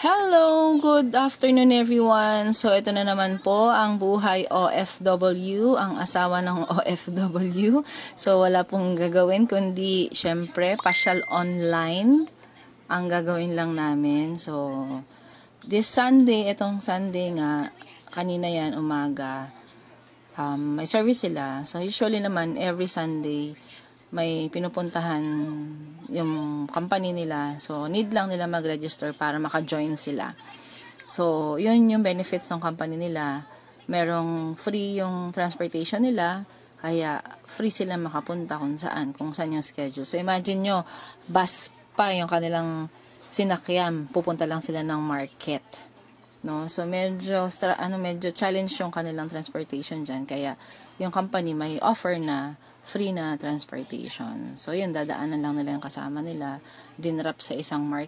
Hello! Good afternoon everyone! So, ito na naman po ang buhay OFW, ang asawa ng OFW. So, wala pong gagawin kundi, syempre, pasyal online ang gagawin lang namin. So, this Sunday, itong Sunday nga, kanina yan, umaga, may service sila. So, usually naman, every Sunday, may pinupuntahan yung company nila. So, need lang nila mag-register para maka-join sila. So, yun yung benefits ng company nila. Merong free yung transportation nila, kaya free sila makapunta kung saan yung schedule. So, imagine nyo, bus pa yung kanilang sinakyan, pupunta lang sila ng market. No? So, medyo challenge yung kanilang transportation dyan. Kaya, yung company may offer na free na transportation. So, yun, dadaanan lang nila yung kasama nila, dinrap sa isang market.